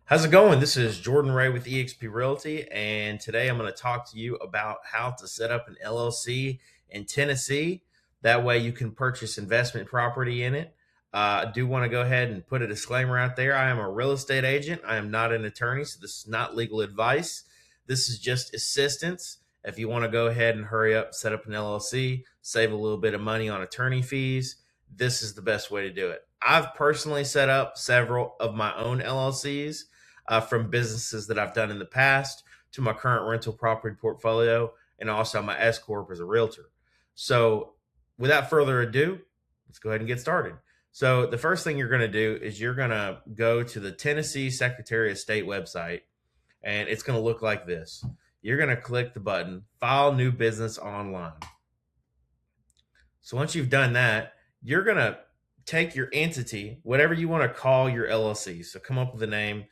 How's it going? This is Jordan Ray with eXpRealty, and today I'm going to talk to you about how to set up an LLC in Tennessee. That way you can purchase investment property in it. I do want to go ahead and put a disclaimer out there. I am a real estate agent. I am not an attorney, so this is not legal advice. This is just assistance. If you want to go ahead and hurry up, set up an LLC, save a little bit of money on attorney fees, this is the best way to do it. I've personally set up several of my own LLCs from businesses that I've done in the past to my current rental property portfolio and also my S Corp as a realtor. So without further ado, let's go ahead and get started. So the first thing you're going to do is you're going to go to the Tennessee Secretary of State website, and it's going to look like this. You're going to click the button, File New Business Online. So once you've done that, you're going to take your entity, whatever you want to call your LLC. So come up with a name.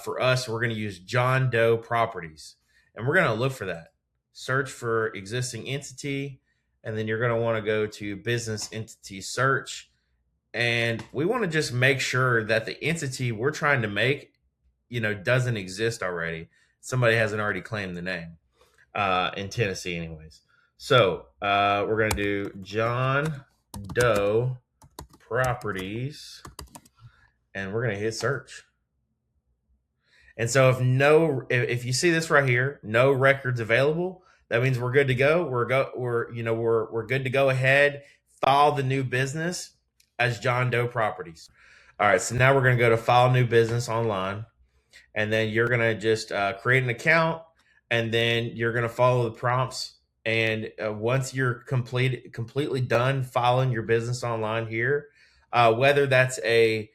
For us, we're going to use John Doe Properties, and we're going to look for that. Search for existing entity, and then you're going to want to go to business entity search. And we want to just make sure that the entity we're trying to make, doesn't exist already. Somebody hasn't already claimed the name in Tennessee anyways. So we're going to do John Doe Properties, and we're going to hit search. And so if you see this right here, no records available, that means we're good to go. We're good to go ahead, file the new business as John Doe Properties. All right, so now we're going to go to file new business online, and then you're going to just create an account, and then you're going to follow the prompts. And once you're completely done filing your business online here, whether that's an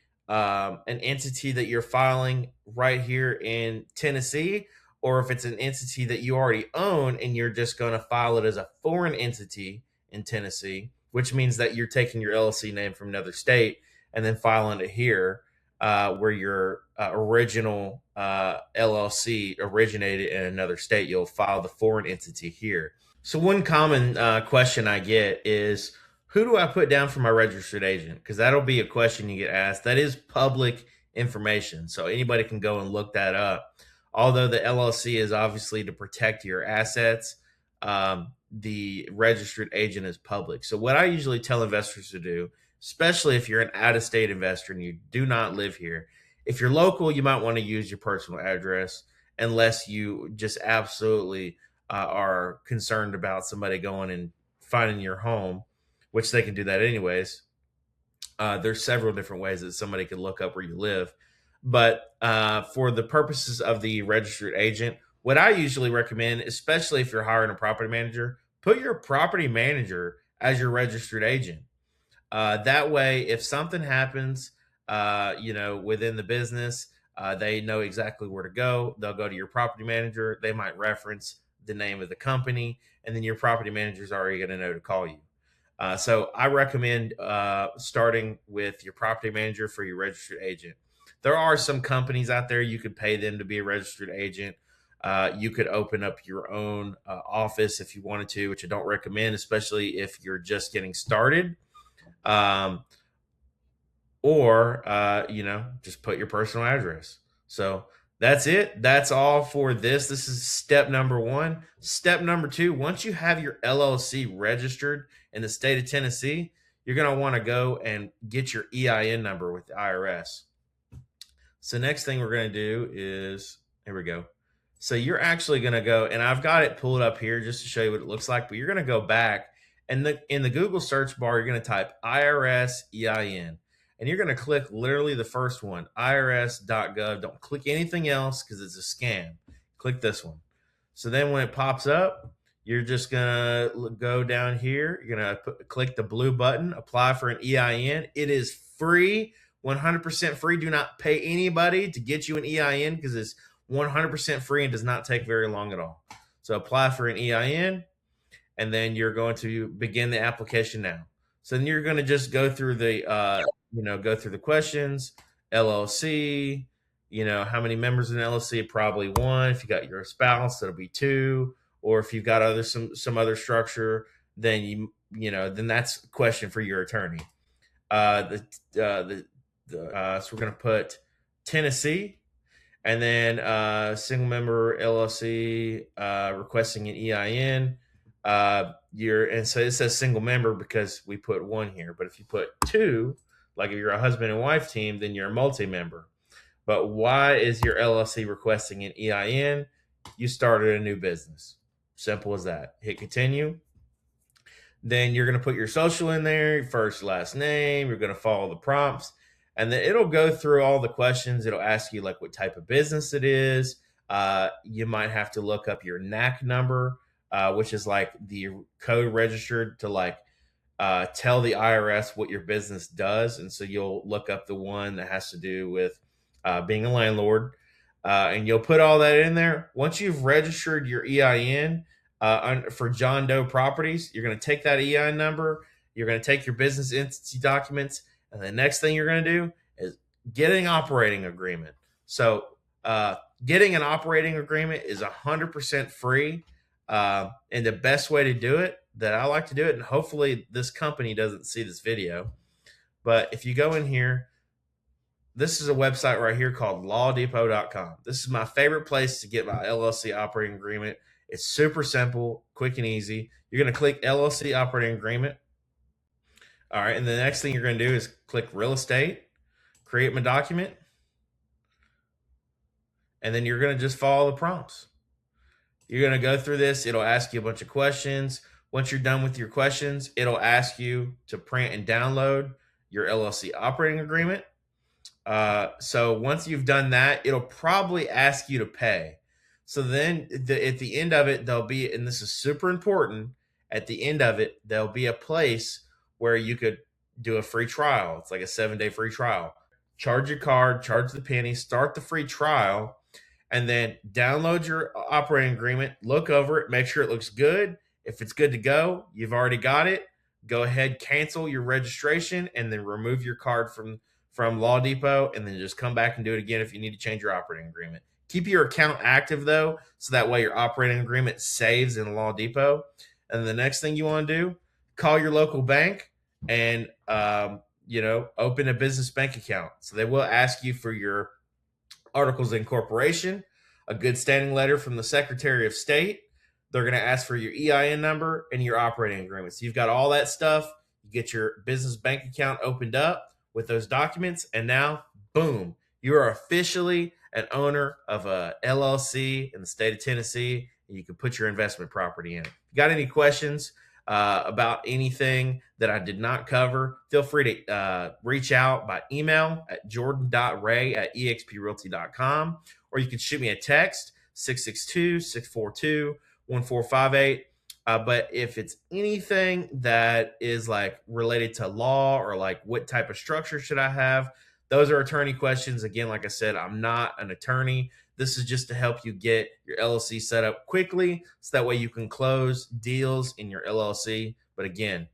entity that you're filing right here in Tennessee, or if it's an entity that you already own and you're just going to file it as a foreign entity in Tennessee, which means that you're taking your LLC name from another state and then filing it here, where your original LLC originated in another state. You'll file the foreign entity here. So one common question I get is, who do I put down for my registered agent? Because that'll be a question you get asked. That is public information, so anybody can go and look that up. Although the LLC is obviously to protect your assets, the registered agent is public. So what I usually tell investors to do, especially if you're an out-of-state investor and you do not live here, if you're local, you might want to use your personal address unless you just absolutely are concerned about somebody going and finding your home, which they can do that anyways. There's several different ways that somebody can look up where you live. But for the purposes of the registered agent, what I usually recommend, especially if you're hiring a property manager, put your property manager as your registered agent. That way, if something happens, within the business, they know exactly where to go. They'll go to your property manager. They might reference the name of the company, and then your property manager is already going to know to call you. So I recommend starting with your property manager for your registered agent. There are some companies out there you could pay them to be a registered agent. You could open up your own office if you wanted to, which I don't recommend, especially if you're just getting started. Or just put your personal address. So that's it. That's all for this. This is step number one. Step number two, once you have your LLC registered in the state of Tennessee, you're going to want to go and get your EIN number with the IRS. So next thing we're going to do is, here we go. So you're actually going to go, and I've got it pulled up here just to show you what it looks like, but you're going to go back, and in the Google search bar, you're going to type IRS EIN. And you're going to click literally the first one, irs.gov. Don't click anything else because it's a scam. Click this one. So then when it pops up, you're just going to go down here. You're going to click the blue button, apply for an EIN. It is free, 100% free. Do not pay anybody to get you an EIN because it's 100% free and does not take very long at all. So apply for an EIN, and then you're going to begin the application now. So then you're going to just go through the questions, LLC, how many members in LLC? Probably one. If you got your spouse, that'll be two. Or if you've got some other structure, then then that's a question for your attorney. So we're going to put Tennessee, And then single member LLC requesting an EIN. And so it says single member because we put one here. But if you put two, like if you're a husband and wife team, then you're a multi-member. But why is your LLC requesting an EIN? You started a new business. Simple as that. Hit continue. Then you're going to put your social in there, your first, last name. You're going to follow the prompts. And then it'll go through all the questions. It'll ask you like what type of business it is. You might have to look up your NAC number, which is like the code registered to like tell the IRS what your business does. And so you'll look up the one that has to do with being a landlord. And you'll put all that in there. Once you've registered your EIN for John Doe Properties, you're going to take that EIN number. You're going to take your business entity documents. And the next thing you're going to do is get an operating agreement. So getting an operating agreement is 100% free. And the best way to do it that I like to do it, and hopefully this company doesn't see this video, but if you go in here, this is a website right here called lawdepot.com. This is my favorite place to get my LLC operating agreement. It's super simple, quick and easy. You're going to click LLC operating agreement. All right, and the next thing you're going to do is click real estate, create my document, and then you're going to just follow the prompts. You're going to go through this. It'll ask you a bunch of questions. Once you're done with your questions, it'll ask you to print and download your LLC operating agreement. So once you've done that, it'll probably ask you to pay. So then at the end of it, there'll be, and this is super important, at the end of it, there'll be a place where you could do a free trial. It's like a 7-day free trial. Charge your card, charge the penny, start the free trial, and then download your operating agreement, look over it, make sure it looks good. If it's good to go, you've already got it. Go ahead, cancel your registration, and then remove your card from Law Depot, and then just come back and do it again if you need to change your operating agreement. Keep your account active, though, so that way your operating agreement saves in Law Depot. And the next thing you want to do, call your local bank and open a business bank account. So they will ask you for your articles of incorporation, a good standing letter from the Secretary of State. They're going to ask for your EIN number and your operating agreement. So you've got all that stuff. You get your business bank account opened up with those documents, and now, boom, you are officially an owner of a LLC in the state of Tennessee, and you can put your investment property in. If you got any questions about anything that I did not cover, feel free to reach out by email at jordan.ray@exprealty.com, or you can shoot me a text, 662-642-1458. But if it's anything that is like related to law or like what type of structure should I have, those are attorney questions. Again, like I said, I'm not an attorney. This is just to help you get your LLC set up quickly so that way you can close deals in your LLC. But again,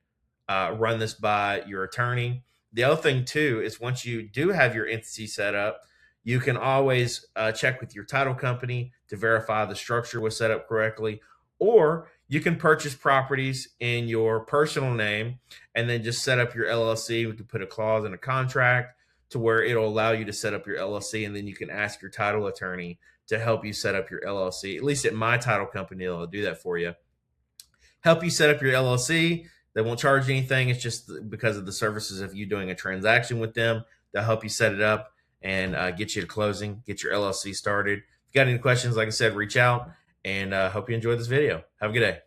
run this by your attorney. The other thing too is once you do have your entity set up, you can always check with your title company to verify the structure was set up correctly, or you can purchase properties in your personal name and then just set up your LLC. We can put a clause in a contract to where it'll allow you to set up your LLC, and then you can ask your title attorney to help you set up your LLC. At least at my title company, they'll do that for you. Help you set up your LLC. They won't charge you anything. It's just because of the services of you doing a transaction with them. They'll help you set it up and get you to closing, get your LLC started. If you got any questions, like I said, reach out, and hope you enjoyed this video. Have a good day.